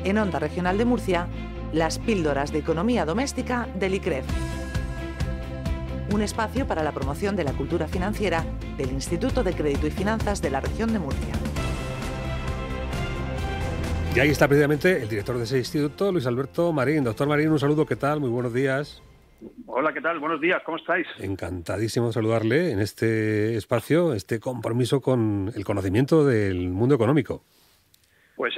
En Onda Regional de Murcia, las píldoras de economía doméstica del ICREF. Un espacio para la promoción de la cultura financiera del Instituto de Crédito y Finanzas de la región de Murcia. Y ahí está precisamente el director de ese instituto, Luis Alberto Marín. Doctor Marín, un saludo, ¿qué tal? Muy buenos días. Hola, ¿qué tal? Buenos días, ¿cómo estáis? Encantadísimo de saludarle en este espacio, este compromiso con el conocimiento del mundo económico. Pues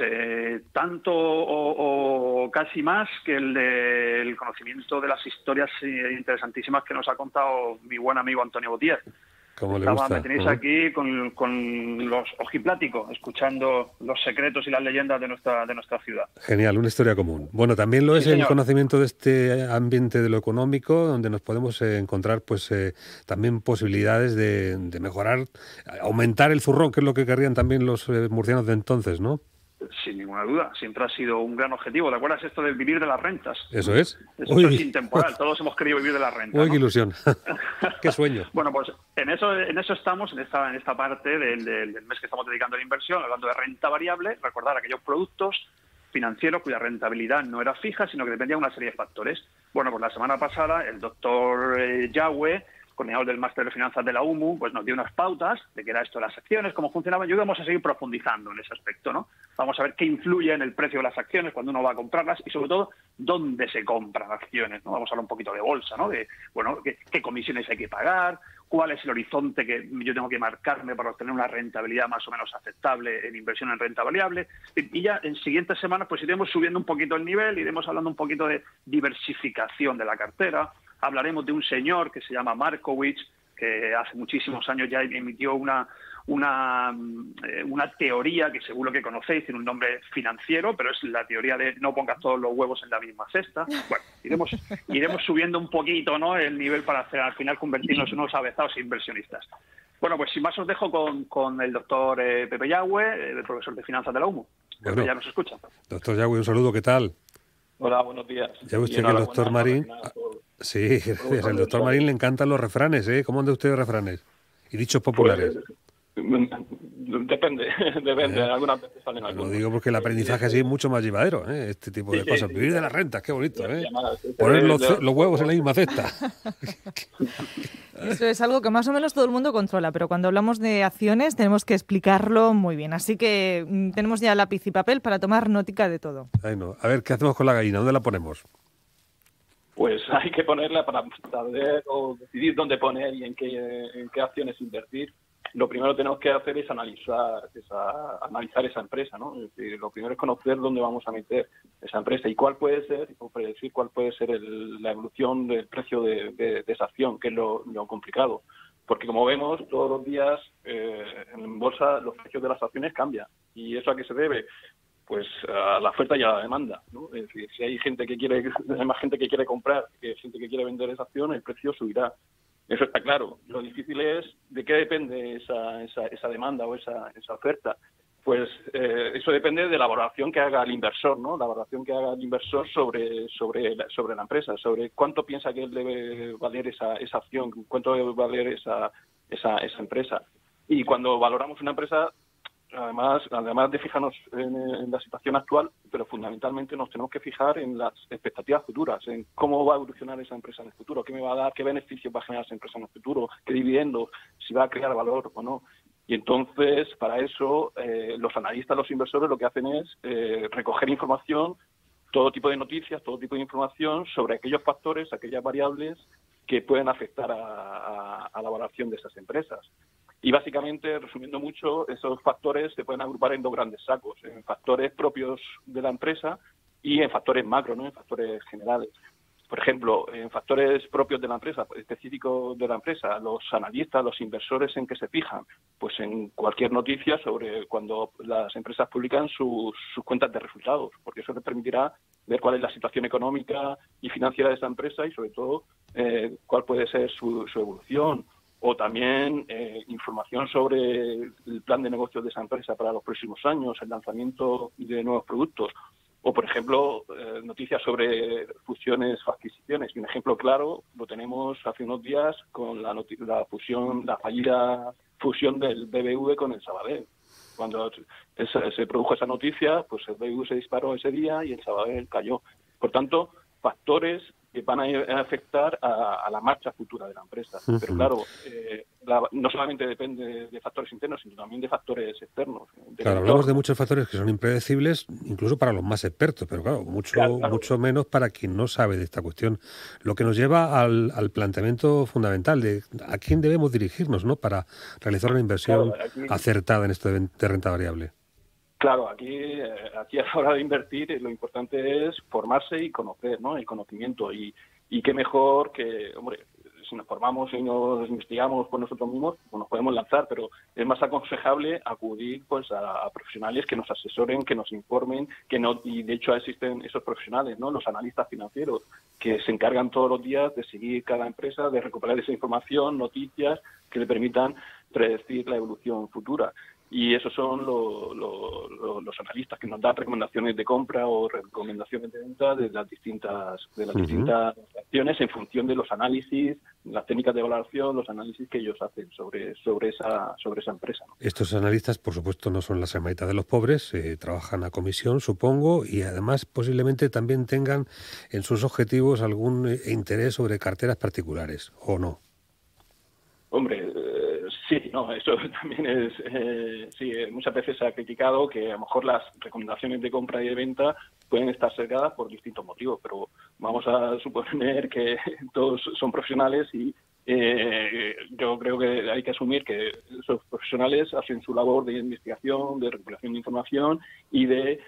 tanto o casi más que el del conocimiento de las historias interesantísimas que nos ha contado mi buen amigo Antonio Botier. ¿Cómo le gusta? Me tenéis aquí con los ojipláticos, escuchando los secretos y las leyendas de nuestra ciudad. Genial, una historia común. Bueno, también lo es el conocimiento de este ambiente de lo económico, donde nos podemos encontrar pues también posibilidades de mejorar, aumentar el zurrón, que es lo que querrían también los murcianos de entonces, ¿no? Sin ninguna duda, siempre ha sido un gran objetivo. ¿Te acuerdas esto de vivir de las rentas? Eso es. Eso es intemporal, todos hemos querido vivir de las rentas. ¡Uy, qué ilusión! ¡Qué sueño! Bueno, pues en eso estamos, en esta parte del mes que estamos dedicando a la inversión, hablando de renta variable, recordar aquellos productos financieros cuya rentabilidad no era fija, sino que dependía de una serie de factores. Bueno, pues la semana pasada el doctor Yagüe, coordinador del Máster de Finanzas de la UMU, pues nos dio unas pautas de qué era esto de las acciones, cómo funcionaban, y hoy vamos a seguir profundizando en ese aspecto, ¿no? Vamos a ver qué influye en el precio de las acciones cuando uno va a comprarlas y, sobre todo, dónde se compran acciones, ¿no? Vamos a hablar un poquito de bolsa, ¿no? De, bueno, qué comisiones hay que pagar, cuál es el horizonte que yo tengo que marcarme para obtener una rentabilidad más o menos aceptable en inversión en renta variable. Y ya en siguientes semanas pues iremos subiendo un poquito el nivel, iremos hablando un poquito de diversificación de la cartera. Hablaremos de un señor que se llama Markowitz, que hace muchísimos años ya emitió una teoría que seguro que conocéis, tiene un nombre financiero, pero es la teoría de no pongas todos los huevos en la misma cesta. Bueno, iremos subiendo un poquito, ¿no?, el nivel para hacer, al final convertirnos en unos avezados inversionistas. Bueno, pues sin más os dejo con el doctor Pepe Yagüe, el profesor de finanzas de la UMU. Bueno, ya nos escucha. Doctor Yagüe, un saludo, ¿qué tal? Hola, buenos días. Ya ve usted que el doctor Marín... Sí, gracias. Al doctor Marín le encantan los refranes, ¿eh? ¿Cómo anda usted de refranes? Y dichos populares. Depende. Algunas veces salen algunos. Lo digo porque el aprendizaje así es mucho más llevadero, ¿eh? Este tipo de cosas. Vivir de las rentas, qué bonito, ¿eh? Poner los huevos en la misma cesta. Eso es algo que más o menos todo el mundo controla, pero cuando hablamos de acciones tenemos que explicarlo muy bien. Así que tenemos ya lápiz y papel para tomar notica de todo. Ay, no. A ver, ¿qué hacemos con la gallina? ¿Dónde la ponemos? Pues hay que ponerla para saber o decidir dónde poner y en qué acciones invertir. Lo primero que tenemos que hacer es analizar esa empresa, ¿no? Es decir, lo primero es conocer dónde vamos a meter esa empresa y cuál puede ser, o predecir cuál puede ser la evolución del precio de esa acción, que es lo complicado. Porque como vemos, todos los días en bolsa los precios de las acciones cambian. ¿Y eso a qué se debe? Pues a la oferta y a la demanda, ¿no? Es decir, si hay más gente que quiere comprar que gente que quiere vender esa acción, el precio subirá. Eso está claro. Lo difícil es de qué depende esa demanda o esa oferta. Pues eso depende de la valoración que haga el inversor, ¿no? La valoración que haga el inversor sobre la empresa, sobre cuánto piensa que él debe valer esa acción, cuánto debe valer esa empresa. Y cuando valoramos una empresa, además de fijarnos en la situación actual, pero fundamentalmente nos tenemos que fijar en las expectativas futuras, en cómo va a evolucionar esa empresa en el futuro, qué me va a dar, qué beneficios va a generar esa empresa en el futuro, qué dividendos, si va a crear valor o no. Y entonces, para eso, los analistas, los inversores, lo que hacen es recoger información, todo tipo de noticias, todo tipo de información sobre aquellos factores, aquellas variables que pueden afectar a la valoración de esas empresas. Y básicamente, resumiendo mucho, esos factores se pueden agrupar en dos grandes sacos, en factores propios de la empresa y en factores macro, ¿no? En factores generales. Por ejemplo, en factores propios de la empresa, específicos de la empresa, los analistas, los inversores, ¿en qué se fijan? Pues en cualquier noticia sobre cuando las empresas publican sus cuentas de resultados, porque eso les permitirá ver cuál es la situación económica y financiera de esa empresa y, sobre todo, cuál puede ser su evolución. O también información sobre el plan de negocios de esa empresa para los próximos años, el lanzamiento de nuevos productos. O, por ejemplo, noticias sobre fusiones o adquisiciones. Y un ejemplo claro lo tenemos hace unos días con la fallida fusión del BBV con el Sabadell. Cuando se produjo esa noticia, pues el BBV se disparó ese día y el Sabadell cayó. Por tanto, factores que van a afectar a la marcha futura de la empresa. Pero claro, no solamente depende de factores internos, sino también de factores externos. Claro, hablamos de muchos factores que son impredecibles, incluso para los más expertos, pero claro, mucho menos para quien no sabe de esta cuestión. Lo que nos lleva al planteamiento fundamental de a quién debemos dirigirnos, ¿no?, para realizar una inversión acertada en esto de renta variable. Claro, aquí a la hora de invertir lo importante es formarse y conocer, ¿no? El conocimiento. Y qué mejor que, hombre, si nos formamos y nos investigamos por nosotros mismos, pues nos podemos lanzar, pero es más aconsejable acudir pues a profesionales que nos asesoren, que nos informen, y de hecho existen esos profesionales, ¿no? Los analistas financieros, que se encargan todos los días de seguir cada empresa, de recopilar esa información, noticias que le permitan predecir la evolución futura. Y esos son los analistas que nos dan recomendaciones de compra o recomendaciones de venta de las distintas acciones en función de los análisis, las técnicas de valoración, los análisis que ellos hacen sobre esa empresa, ¿no? Estos analistas, por supuesto, no son las hermanitas de los pobres, trabajan a comisión, supongo, y además posiblemente también tengan en sus objetivos algún interés sobre carteras particulares, ¿o no? Hombre, sí, no, eso también es, muchas veces se ha criticado que a lo mejor las recomendaciones de compra y de venta pueden estar sesgadas por distintos motivos, pero vamos a suponer que todos son profesionales y yo creo que hay que asumir que esos profesionales hacen su labor de investigación, de recopilación de información y de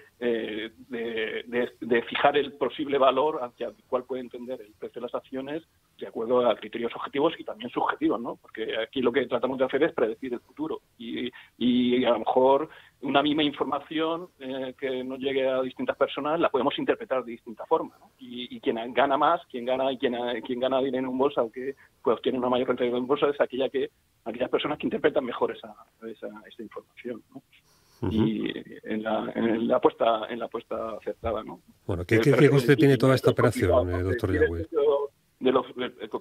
fijar el posible valor hacia el cual puede entender el precio de las acciones de acuerdo a criterios objetivos y también subjetivos, ¿no? Porque aquí lo que tratamos de hacer es predecir el futuro y a lo mejor una misma información que nos llegue a distintas personas la podemos interpretar de distinta forma, ¿no? Y quien gana más, quien gana dinero en bolsa o que pues tiene una mayor rentabilidad en bolsa es aquellas personas que interpretan mejor esa información, ¿no? Y en la apuesta acertada, ¿no? Bueno, ¿qué coste tiene toda esta operación, doctor Yagüe?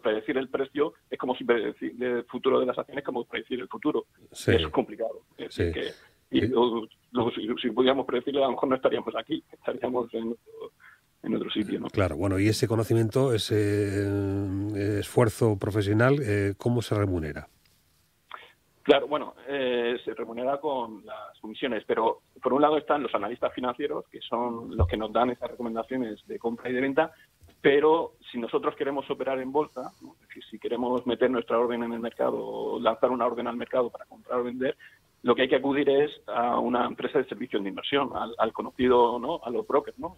Predecir el precio es como si predecir el futuro de las acciones, como predecir el futuro. Sí. Es complicado. Si pudiéramos predecirlo, a lo mejor no estaríamos aquí, estaríamos en otro sitio, ¿no? Claro, bueno, y ese conocimiento, ese esfuerzo profesional, ¿cómo se remunera? Claro, bueno, se remunera con las comisiones, pero por un lado están los analistas financieros, que son los que nos dan esas recomendaciones de compra y de venta, pero si nosotros queremos operar en bolsa, ¿no? Es decir, si queremos meter nuestra orden en el mercado o lanzar una orden al mercado para comprar o vender, lo que hay que acudir es a una empresa de servicios de inversión, al conocido, ¿no? A los brokers, ¿no?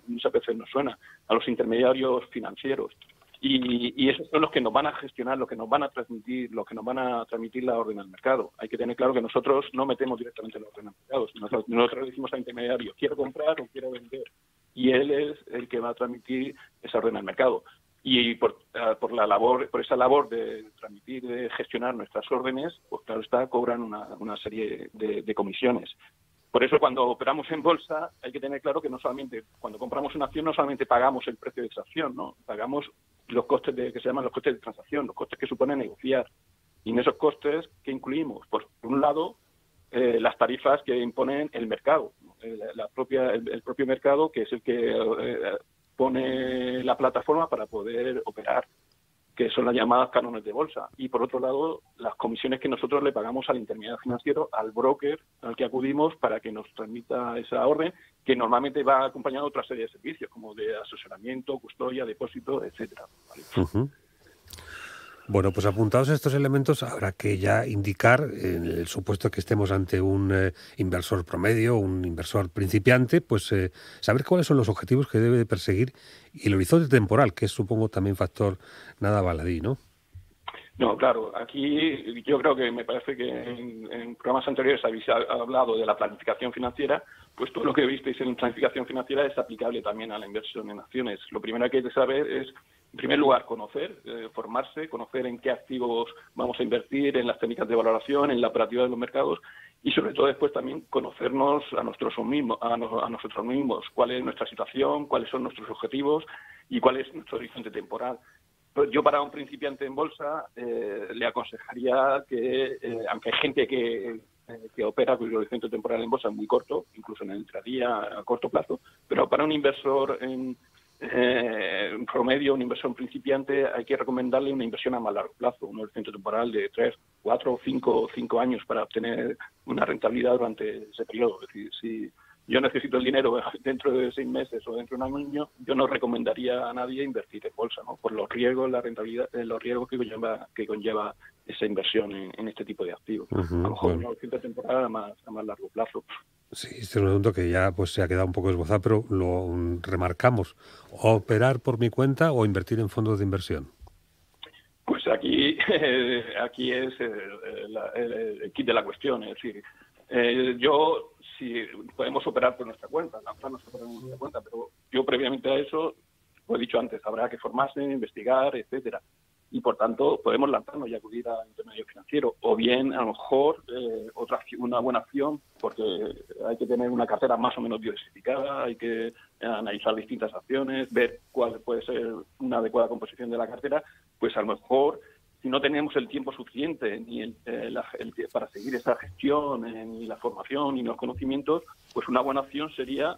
Muchas veces nos suena, a los intermediarios financieros. Y esos son los que nos van a gestionar, los que nos van a transmitir, la orden al mercado. Hay que tener claro que nosotros no metemos directamente la orden al mercado. Nosotros le decimos al intermediario, quiero comprar o quiero vender. Y él es el que va a transmitir esa orden al mercado. Y por esa labor de transmitir, de gestionar nuestras órdenes, pues claro está, cobran una serie de comisiones. Por eso cuando operamos en bolsa hay que tener claro que no solamente, cuando compramos una acción, no solamente pagamos el precio de esa acción, ¿no? Pagamos los costes que se llaman los costes de transacción, los costes que supone negociar. Y en esos costes, ¿qué incluimos? Pues por un lado, las tarifas que imponen el mercado, ¿no? El propio mercado, que es el que pone la plataforma para poder operar, que son las llamadas cánones de bolsa. Y por otro lado, las comisiones que nosotros le pagamos al intermediario financiero, al broker al que acudimos para que nos transmita esa orden, que normalmente va acompañado de otra serie de servicios, como de asesoramiento, custodia, depósito, etcétera. ¿Vale? Uh-huh. Bueno, pues apuntados estos elementos, habrá que ya indicar, en el supuesto que estemos ante un inversor promedio, un inversor principiante, pues saber cuáles son los objetivos que debe de perseguir y el horizonte temporal, que es, supongo, también factor nada baladí, ¿no? No, claro. Aquí yo creo que me parece que en programas anteriores habéis hablado de la planificación financiera, pues todo lo que visteis en planificación financiera es aplicable también a la inversión en acciones. Lo primero que hay que saber es, en primer lugar, conocer, formarse, conocer en qué activos vamos a invertir, en las técnicas de valoración, en la operativa de los mercados y sobre todo después también conocernos a nosotros mismos, cuál es nuestra situación, cuáles son nuestros objetivos y cuál es nuestro horizonte temporal. Yo para un principiante en bolsa le aconsejaría que, aunque hay gente que que opera, cuyo horizonte temporal en bolsa es muy corto, incluso en el intradía a corto plazo, pero para un inversor en promedio, un inversor principiante, hay que recomendarle una inversión a más largo plazo, un horizonte temporal de 3, 4, 5 años para obtener una rentabilidad durante ese periodo. Es decir, si yo necesito el dinero dentro de 6 meses o dentro de un año, yo no recomendaría a nadie invertir en bolsa, ¿no? Por los riesgos, la rentabilidad, los riesgos que conlleva esa inversión en este tipo de activos. A lo mejor una horizonte temporal a más largo plazo. Sí, este es un asunto que ya pues se ha quedado un poco esbozado, pero lo remarcamos. ¿Operar por mi cuenta o invertir en fondos de inversión? Pues aquí es el kit de la cuestión. Es decir, si podemos operar por nuestra cuenta, lanzarnos por nuestra cuenta, pero yo previamente a eso, como he dicho antes, habrá que formarse, investigar, etcétera. Y por tanto podemos lanzarnos y acudir a intermediario financiero, o bien a lo mejor una buena opción, porque hay que tener una cartera más o menos diversificada, hay que analizar distintas acciones, ver cuál puede ser una adecuada composición de la cartera. Pues a lo mejor, si no tenemos el tiempo suficiente ni para seguir esa gestión, ni la formación, ni los conocimientos, pues una buena opción sería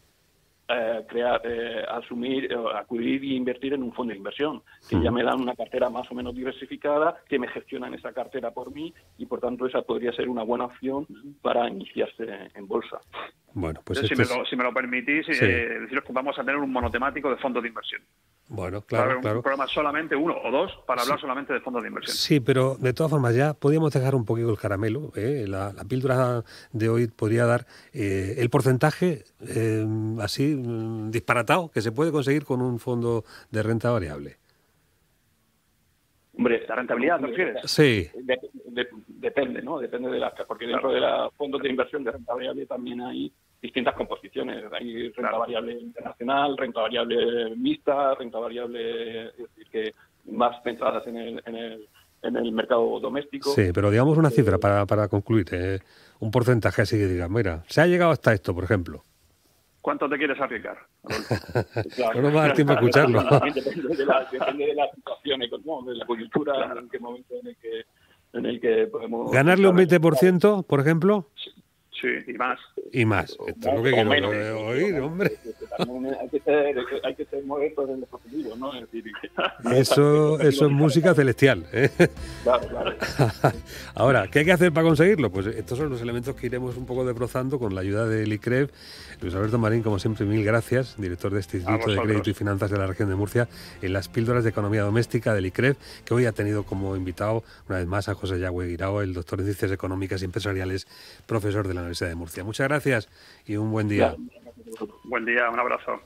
acudir y invertir en un fondo de inversión, que ya me dan una cartera más o menos diversificada, que me gestionan esa cartera por mí, y por tanto esa podría ser una buena opción para iniciarse en bolsa. Bueno, pues si me lo permitís, deciros que vamos a tener un monotemático de fondos de inversión. Bueno, claro, un programa solamente, 1 o 2, para hablar solamente de fondos de inversión. Sí, pero de todas formas ya podríamos dejar un poquito el caramelo. La píldora de hoy podría dar el porcentaje así disparatado que se puede conseguir con un fondo de renta variable. Hombre, ¿la rentabilidad te refieres? Sí. Depende, ¿no? Depende de porque dentro de los fondos de inversión de renta variable también hay distintas composiciones. Hay renta variable internacional, renta variable mixta, renta variable, es decir, que más centradas en el mercado doméstico. Sí, pero digamos una cifra para concluir, un porcentaje así que diga, mira, se ha llegado hasta esto, por ejemplo. ¿Cuánto te quieres arriesgar? Claro. No nos va a dar tiempo a escucharlo. Depende de la situación, de la coyuntura, en qué momento en el que podemos... ¿Ganarle un 20%, por ejemplo? Sí, y más. Y más. Esto es lo que quiero oír, hombre. Hay que ser modernos en los objetivos, ¿no? Es decir, eso es música celestial, ¿eh? Claro. Ahora, ¿qué hay que hacer para conseguirlo? Pues estos son los elementos que iremos un poco desbrozando con la ayuda del ICREF. Luis Alberto Marín, como siempre, mil gracias, director de este Instituto de Crédito y Finanzas de la región de Murcia, en las píldoras de economía doméstica del ICREF, que hoy ha tenido como invitado una vez más a José Yagüe Guirao, el doctor en Ciencias Económicas y Empresariales, profesor de la Universidad de Murcia. Muchas gracias y un buen día. Buen día, un abrazo.